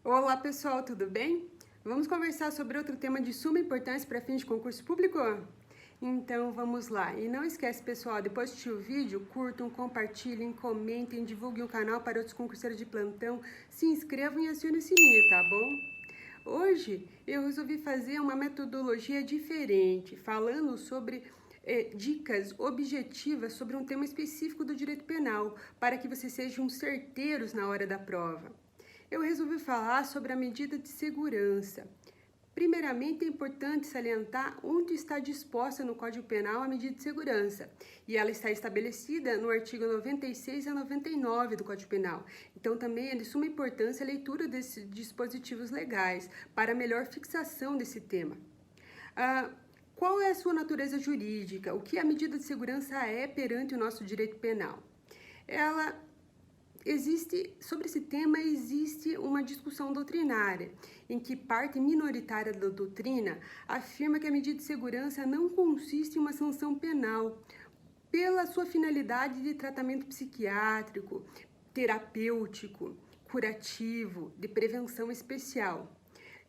Olá pessoal, tudo bem? Vamos conversar sobre outro tema de suma importância para fins de concurso público? Então vamos lá. E não esquece pessoal, depois de assistir o vídeo, curtam, compartilhem, comentem, divulguem o canal para outros concurseiros de plantão, se inscrevam e acionem o sininho, tá bom? Hoje eu resolvi fazer uma metodologia diferente, falando sobre dicas objetivas sobre um tema específico do direito penal, para que vocês sejam certeiros na hora da prova. Eu resolvi falar sobre a medida de segurança. Primeiramente, é importante salientar onde está disposta no Código Penal a medida de segurança. E ela está estabelecida no artigo 96 a 99 do Código Penal. Então, também é de suma importância a leitura desses dispositivos legais para melhor fixação desse tema. Qual é a sua natureza jurídica? O que a medida de segurança é perante o nosso direito penal? Sobre esse tema existe uma discussão doutrinária, em que parte minoritária da doutrina afirma que a medida de segurança não consiste em uma sanção penal, pela sua finalidade de tratamento psiquiátrico, terapêutico, curativo, de prevenção especial.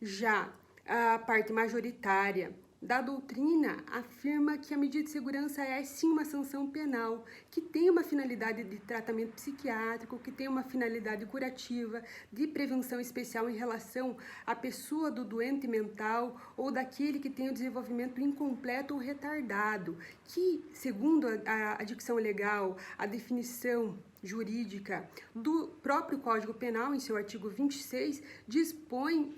Já a parte majoritária da doutrina afirma que a medida de segurança é sim uma sanção penal, que tem uma finalidade de tratamento psiquiátrico, que tem uma finalidade curativa, de prevenção especial em relação à pessoa do doente mental ou daquele que tem o desenvolvimento incompleto ou retardado, que, segundo a dicção legal, a definição jurídica do próprio Código Penal, em seu artigo 26, dispõe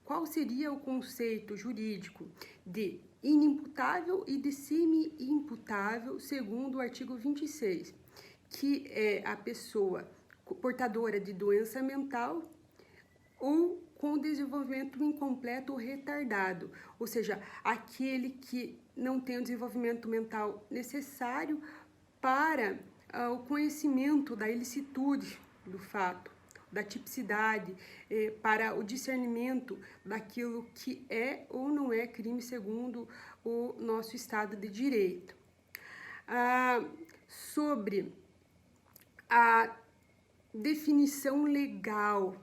qual seria o conceito jurídico de inimputável e de semi-imputável, segundo o artigo 26, que é a pessoa portadora de doença mental ou com desenvolvimento incompleto ou retardado, ou seja, aquele que não tem o desenvolvimento mental necessário para o conhecimento da ilicitude do fato, da tipicidade, para o discernimento daquilo que é ou não é crime segundo o nosso Estado de Direito. Sobre a definição legal,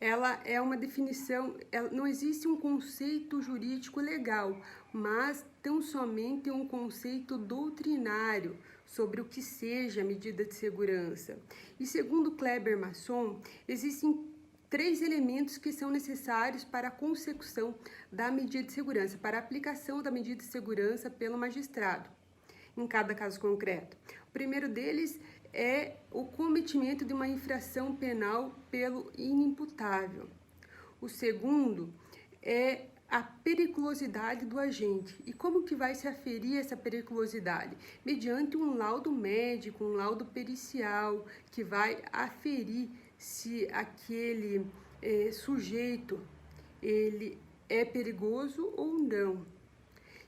ela é uma definição, não existe um conceito jurídico legal, mas tão somente um conceito doutrinário sobre o que seja medida de segurança. E segundo Kleber Masson, existem 3 elementos que são necessários para a consecução da medida de segurança, para a aplicação da medida de segurança pelo magistrado, em cada caso concreto. O primeiro deles é o cometimento de uma infração penal pelo inimputável. O segundo é a periculosidade do agente. E como que vai se aferir essa periculosidade? Mediante um laudo médico, um laudo pericial, que vai aferir se aquele sujeito ele é perigoso ou não.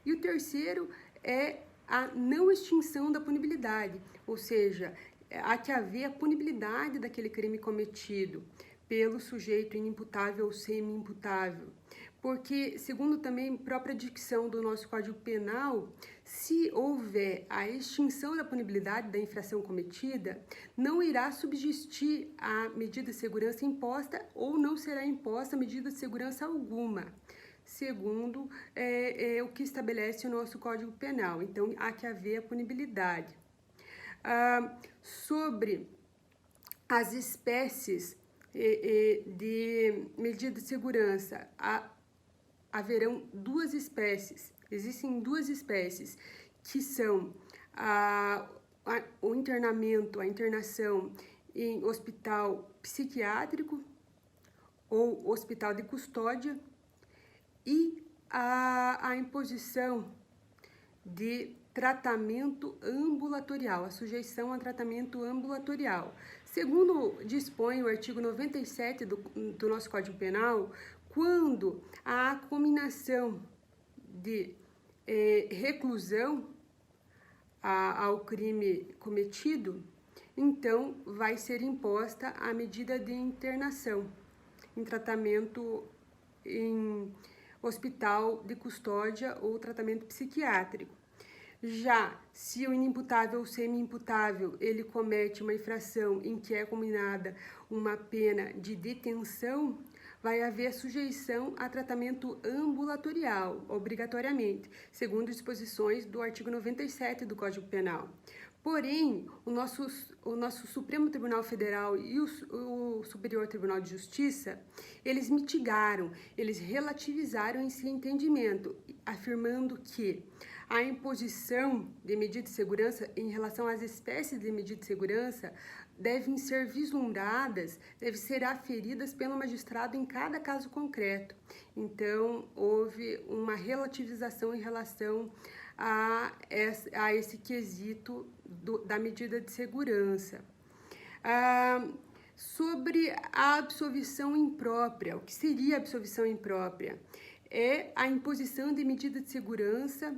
E o terceiro é a não extinção da punibilidade, ou seja, há que haver a punibilidade daquele crime cometido pelo sujeito inimputável ou semi-imputável. Porque, segundo também a própria dicção do nosso Código Penal, se houver a extinção da punibilidade da infração cometida, não irá subsistir a medida de segurança imposta ou não será imposta medida de segurança alguma, segundo o que estabelece o nosso Código Penal. Então, há que haver a punibilidade. Sobre as espécies de medida de segurança, haverão 2 espécies, existem 2 espécies, que são o internamento, a internação em hospital psiquiátrico ou hospital de custódia, e a imposição de tratamento ambulatorial, a sujeição a tratamento ambulatorial. Segundo dispõe o artigo 97 do nosso Código Penal, quando há combinação de reclusão ao crime cometido, então vai ser imposta a medida de internação em tratamento em hospital de custódia ou tratamento psiquiátrico. Já se o inimputável ou semi-imputável ele comete uma infração em que é combinada uma pena de detenção, vai haver sujeição a tratamento ambulatorial, obrigatoriamente, segundo disposições do artigo 97 do Código Penal. Porém, o nosso Supremo Tribunal Federal e o Superior Tribunal de Justiça, eles mitigaram, eles relativizaram esse entendimento, afirmando que a imposição de medida de segurança em relação às espécies de medida de segurança devem ser vislumbradas, devem ser aferidas pelo magistrado em cada caso concreto. Então, houve uma relativização em relação a esse quesito da medida de segurança. Sobre a absolvição imprópria, o que seria a absolvição imprópria? É a imposição de medida de segurança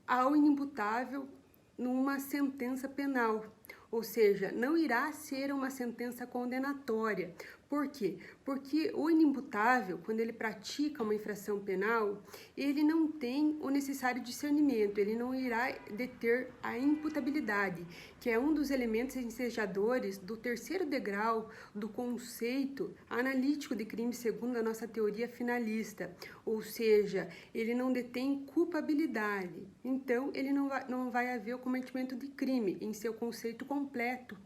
ao inimputável numa sentença penal, ou seja, não irá ser uma sentença condenatória. Por quê? Porque o inimputável, quando ele pratica uma infração penal, ele não tem o necessário discernimento, ele não irá deter a imputabilidade, que é um dos elementos ensejadores do terceiro degrau do conceito analítico de crime segundo a nossa teoria finalista, ou seja, ele não detém culpabilidade, então ele não vai haver o cometimento de crime em seu conceito completo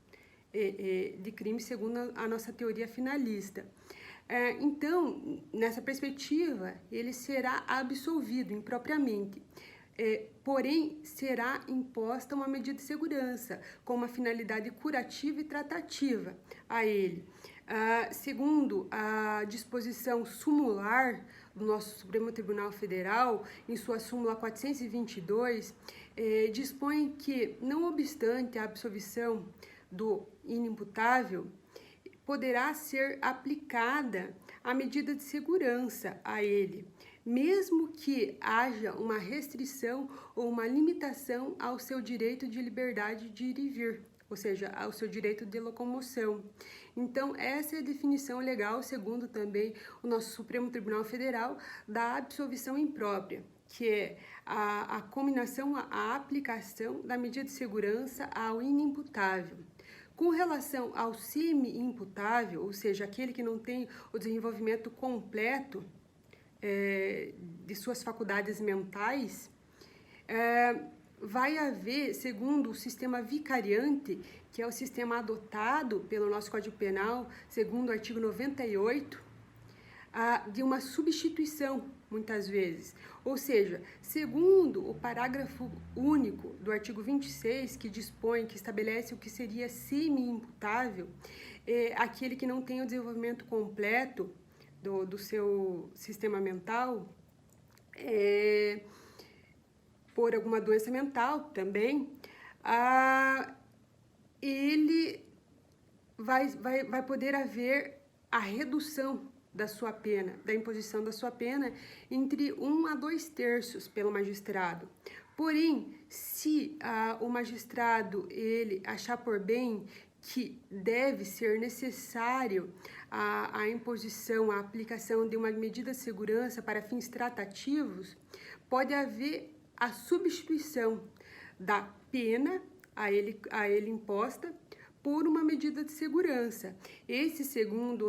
de crime segundo a nossa teoria finalista. Então, nessa perspectiva, ele será absolvido impropriamente. Porém, será imposta uma medida de segurança com uma finalidade curativa e tratativa a ele. Segundo a disposição sumular do nosso Supremo Tribunal Federal, em sua súmula 422, dispõe que, não obstante a absolvição do inimputável, poderá ser aplicada a medida de segurança a ele, mesmo que haja uma restrição ou uma limitação ao seu direito de liberdade de ir e vir, ou seja, ao seu direito de locomoção. Então, essa é a definição legal, segundo também o nosso Supremo Tribunal Federal, da absolvição imprópria, que é a combinação, a aplicação da medida de segurança ao inimputável. Com relação ao semi-imputável, ou seja, aquele que não tem o desenvolvimento completo de suas faculdades mentais, vai haver, segundo o sistema vicariante, que é o sistema adotado pelo nosso Código Penal, segundo o artigo 98, de uma substituição, muitas vezes. Ou seja, segundo o parágrafo único do artigo 26, que dispõe, que estabelece o que seria semi-imputável, aquele que não tem o desenvolvimento completo do seu sistema mental, por alguma doença mental também, ele vai poder haver a redução da sua pena, da imposição da sua pena, entre 1 a 2/3 pelo magistrado. Porém, se o magistrado ele achar por bem que deve ser necessário a imposição, a aplicação de uma medida de segurança para fins tratativos, pode haver a substituição da pena a ele imposta por uma medida de segurança. Esse, segundo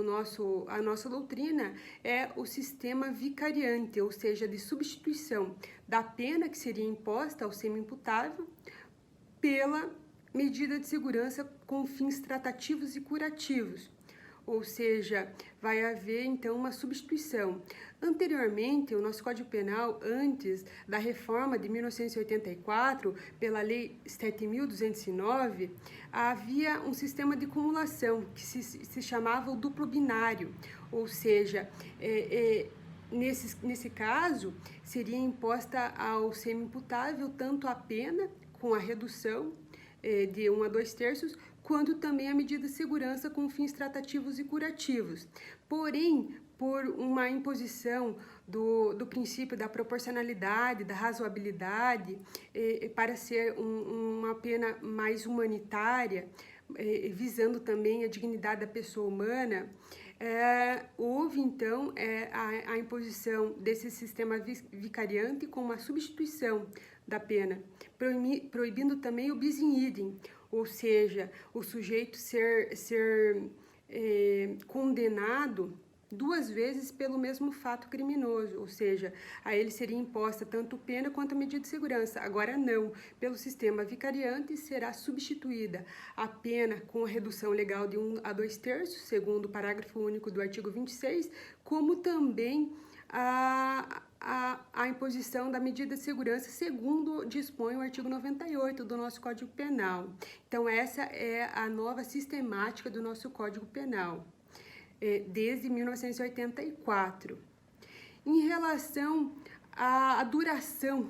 a nossa doutrina, é o sistema vicariante, ou seja, de substituição da pena que seria imposta ao semi-imputável pela medida de segurança com fins tratativos e curativos. Ou seja, vai haver então uma substituição. Anteriormente, o nosso Código Penal, antes da reforma de 1984, pela Lei 7.209, havia um sistema de cumulação que se chamava o duplo binário, ou seja, nesse caso, seria imposta ao semi-imputável tanto a pena, com a redução de 1 a 2/3, quanto também a medida de segurança com fins tratativos e curativos. Porém, por uma imposição do princípio da proporcionalidade, da razoabilidade, para ser uma pena mais humanitária, visando também a dignidade da pessoa humana, Houve, então, a imposição desse sistema vicariante com uma substituição da pena, proibindo também o bis in idem, ou seja, o sujeito ser condenado duas vezes pelo mesmo fato criminoso, ou seja, a ele seria imposta tanto pena quanto medida de segurança. Agora não, pelo sistema vicariante será substituída a pena com a redução legal de 1 a 2/3, segundo o parágrafo único do artigo 26, como também a imposição da medida de segurança, segundo dispõe o artigo 98 do nosso Código Penal. Então, essa é a nova sistemática do nosso Código Penal, desde 1984. Em relação à duração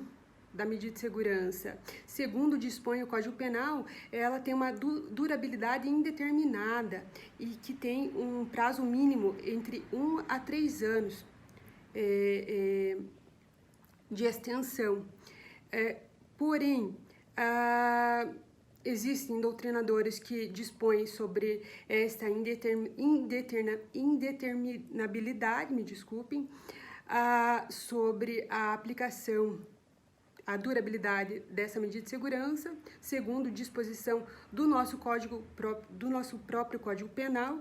da medida de segurança, segundo dispõe o Código Penal, ela tem uma durabilidade indeterminada e que tem um prazo mínimo entre 1 a 3 anos de extensão. Porém, existem doutrinadores que dispõem sobre esta indeterminabilidade, sobre a aplicação, a durabilidade dessa medida de segurança, segundo disposição do nosso próprio Código Penal.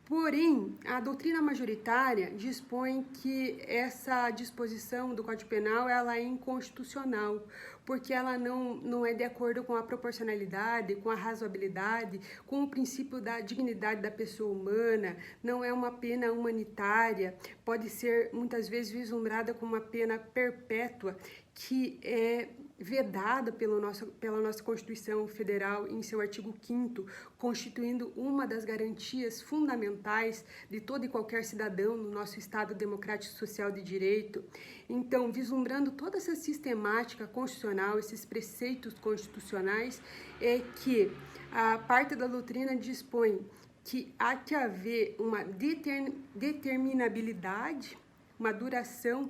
Porém, a doutrina majoritária dispõe que essa disposição do Código Penal ela é inconstitucional, porque ela não é de acordo com a proporcionalidade, com a razoabilidade, com o princípio da dignidade da pessoa humana, não é uma pena humanitária, pode ser muitas vezes vislumbrada como uma pena perpétua, que é vedada pela nossa Constituição Federal em seu artigo 5º, constituindo uma das garantias fundamentais de todo e qualquer cidadão no nosso Estado democrático social de direito. Então, vislumbrando toda essa sistemática constitucional, esses preceitos constitucionais, é que a parte da doutrina dispõe que há que haver uma determinabilidade, uma duração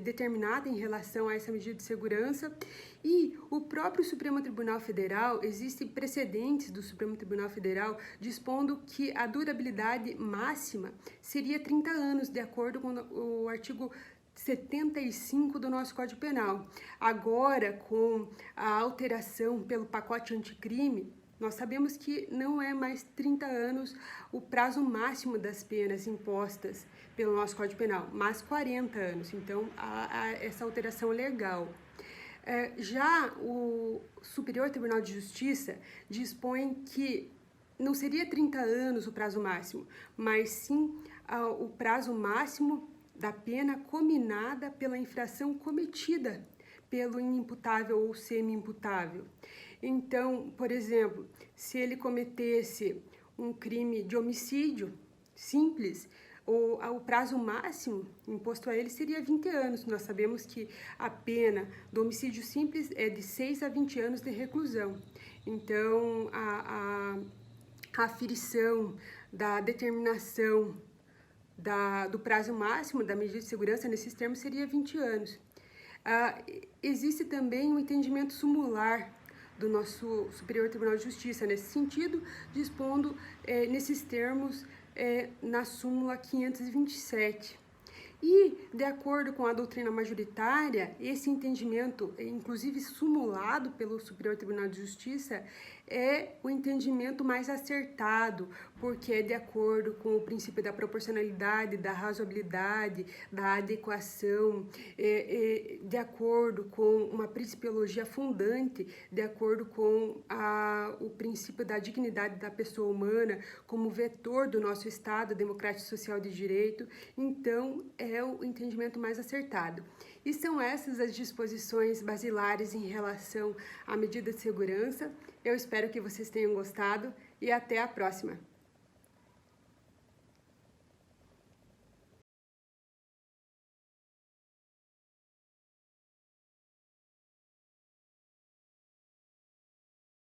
determinada em relação a essa medida de segurança, e o próprio Supremo Tribunal Federal, existem precedentes do Supremo Tribunal Federal dispondo que a durabilidade máxima seria 30 anos, de acordo com o artigo 75 do nosso Código Penal. Agora, com a alteração pelo pacote anticrime, nós sabemos que não é mais 30 anos o prazo máximo das penas impostas pelo nosso Código Penal, mas 40 anos. Então, há essa alteração legal. Já o Superior Tribunal de Justiça dispõe que não seria 30 anos o prazo máximo, mas sim o prazo máximo da pena cominada pela infração cometida pelo inimputável ou semi-imputável. Então, por exemplo, se ele cometesse um crime de homicídio simples, o prazo máximo imposto a ele seria 20 anos. Nós sabemos que a pena do homicídio simples é de 6 a 20 anos de reclusão. Então, a aferição da determinação do prazo máximo da medida de segurança nesses termos seria 20 anos. Existe também um entendimento sumular do nosso Superior Tribunal de Justiça nesse sentido, dispondo nesses termos na súmula 527. E, de acordo com a doutrina majoritária, esse entendimento, inclusive sumulado pelo Superior Tribunal de Justiça, é o entendimento mais acertado, porque é de acordo com o princípio da proporcionalidade, da razoabilidade, da adequação, de acordo com uma principiologia fundante, de acordo com o princípio da dignidade da pessoa humana como vetor do nosso Estado democrático social de direito. Então, é o entendimento mais acertado. E são essas as disposições basilares em relação à medida de segurança. Eu espero que vocês tenham gostado e até a próxima!